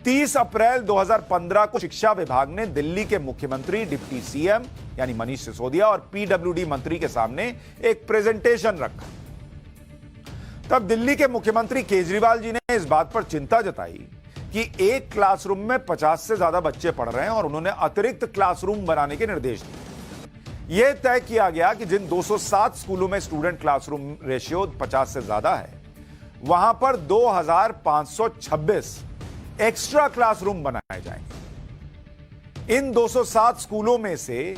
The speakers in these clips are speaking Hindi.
30 अप्रैल 2015 को शिक्षा विभाग ने दिल्ली के मुख्यमंत्री, डिप्टी सीएम यानी मनीष सिसोदिया और पीडब्ल्यूडी मंत्री के सामने एक प्रेजेंटेशन रखा। तब दिल्ली के मुख्यमंत्री केजरीवाल जी ने इस बात पर चिंता जताई कि एक क्लासरूम में 50 से ज्यादा बच्चे पढ़ रहे हैं और उन्होंने अतिरिक्त क्लासरूम बनाने के निर्देश दिए। यह तय किया गया कि जिन 207 स्कूलों में स्टूडेंट क्लासरूम रेशियो 50 से ज्यादा है, वहां पर 2526 एक्स्ट्रा क्लासरूम बनाए जाएंगे। इन 207 स्कूलों में से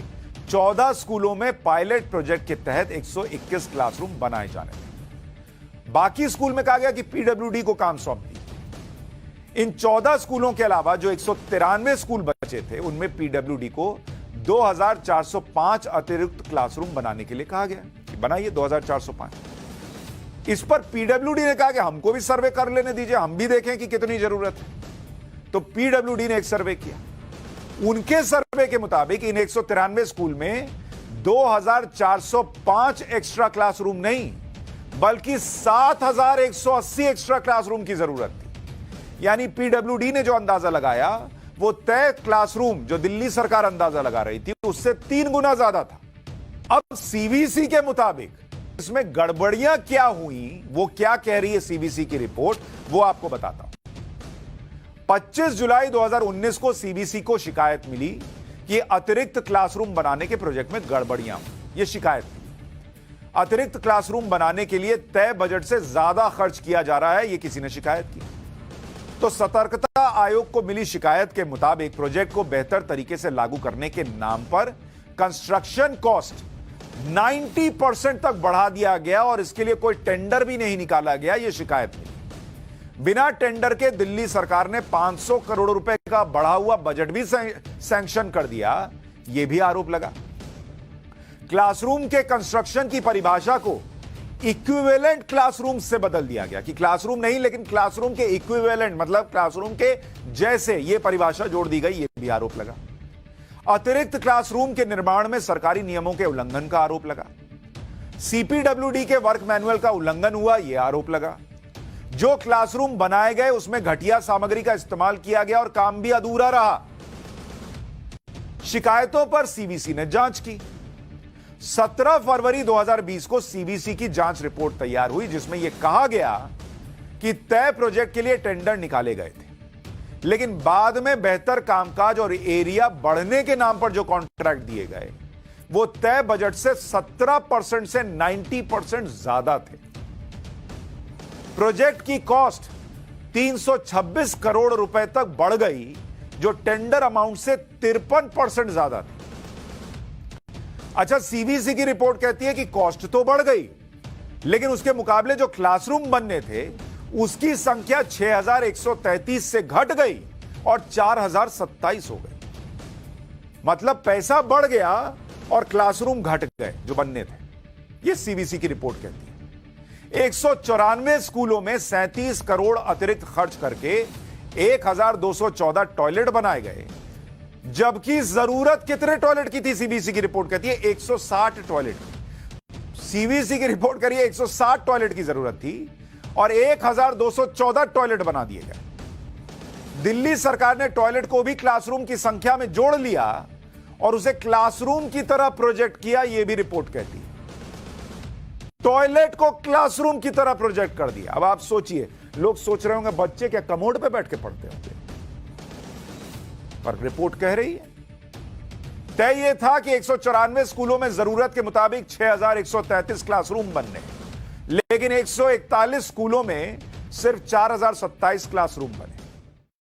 14 स्कूलों में पायलट प्रोजेक्ट के तहत 121 क्लासरूम बनाए जाने थे। बाकी स्कूल में कहा गया कि पीडब्ल्यूडी को काम सौंप दिया। इन 14 स्कूलों के अलावा जो 193 स्कूल बचे थे, उनमें पीडब्ल्यूडी को 2405 अतिरिक्त क्लासरूम बनाने के लिए कहा गया कि बनाइए 2405। इस पर पीडब्ल्यूडी ने कहा कि हमको भी सर्वे कर लेने दीजिए, हम भी देखें कि कितनी जरूरत है। तो पीडब्ल्यूडी ने एक सर्वे किया। उनके सर्वे के मुताबिक इन 193 स्कूल में 2405 एक्स्ट्रा क्लासरूम नहीं, बल्कि 7180 एक्स्ट्रा क्लासरूम की जरूरत थी। यानी पीडब्ल्यूडी ने जो अंदाजा लगाया, वो तय क्लासरूम जो दिल्ली सरकार अंदाजा लगा रही थी, उससे 3 गुना ज्यादा था। अब सीबीसी के मुताबिक इसमें गड़बड़ियां क्या हुई, वो क्या कह रही है सीबीसी की रिपोर्ट, वो आपको बताता हूं। 25 जुलाई 2019 को सीबीसी को शिकायत मिली कि अतिरिक्त क्लासरूम बनाने के प्रोजेक्ट में गड़बड़ियां हुई। यह शिकायत थी। अतिरिक्त क्लासरूम बनाने के लिए तय बजट से ज्यादा खर्च किया जा रहा है, यह किसी ने शिकायत की। तो सतर्कता आयोग को मिली शिकायत के मुताबिक प्रोजेक्ट को बेहतर तरीके से लागू करने के नाम पर कंस्ट्रक्शन कॉस्ट 90% तक बढ़ा दिया गया और इसके लिए कोई टेंडर भी नहीं निकाला गया, यह शिकायत मिली। बिना टेंडर के दिल्ली सरकार ने 500 करोड़ रुपए का बढ़ा हुआ बजट भी सैंक्शन कर दिया, यह भी आरोप लगा। क्लासरूम के कंस्ट्रक्शन की परिभाषा को इक्विवेलेंट क्लासरूम से बदल दिया गया कि क्लासरूम नहीं, लेकिन क्लासरूम के इक्विवेलेंट मतलब क्लासरूम के जैसे, यह परिभाषा जोड़ दी गई, यह भी आरोप लगा। अतिरिक्त क्लासरूम के निर्माण में सरकारी नियमों के उल्लंघन का आरोप लगा। सीपीडब्ल्यूडी के वर्क मैनुअल का उल्लंघन हुआ, यह आरोप लगा। जो क्लासरूम बनाए गए उसमें घटिया सामग्री का इस्तेमाल किया गया और काम भी अधूरा रहा। शिकायतों पर सीबीसी ने जांच की। 17 फरवरी 2020 को सीबीसी की जांच रिपोर्ट तैयार हुई, जिसमें यह कहा गया कि तय प्रोजेक्ट के लिए टेंडर निकाले गए थे, लेकिन बाद में बेहतर कामकाज और एरिया बढ़ने के नाम पर जो कॉन्ट्रैक्ट दिए गए, वो तय बजट से 17% से 90% ज्यादा थे। प्रोजेक्ट की कॉस्ट 326 करोड़ रुपए तक बढ़ गई, जो टेंडर अमाउंट से 53% ज्यादा थी। अच्छा, सीबीसी की रिपोर्ट कहती है कि कॉस्ट तो बढ़ गई, लेकिन उसके मुकाबले जो क्लासरूम बनने थे, उसकी संख्या 6133 से घट गई और 4027 हो गई। मतलब पैसा बढ़ गया और क्लासरूम घट गए जो बनने थे। यह सीबीसी की रिपोर्ट कहती है। 194 स्कूलों में 37 करोड़ अतिरिक्त खर्च करके 1214 टॉयलेट बनाए गए, जबकि जरूरत कितने टॉयलेट की थी? सीबीसी की रिपोर्ट कहती है 160 टॉयलेट। सीबीसी की रिपोर्ट करिए 160 टॉयलेट की जरूरत थी और 1214 टॉयलेट बना दिए गए। दिल्ली सरकार ने टॉयलेट को भी क्लासरूम की संख्या में जोड़ लिया और उसे क्लासरूम की तरह प्रोजेक्ट किया, यह भी रिपोर्ट कहती है। टॉयलेट को क्लासरूम की तरह प्रोजेक्ट कर दिया। अब आप सोचिए, लोग सोच रहे होंगे बच्चे क्या कमोड पे बैठ के पढ़ते होंगे, पर रिपोर्ट कह रही है तय यह था कि 194 स्कूलों में जरूरत के मुताबिक 6133 क्लासरूम बनने, लेकिन 141 स्कूलों में सिर्फ 4027 क्लासरूम बने।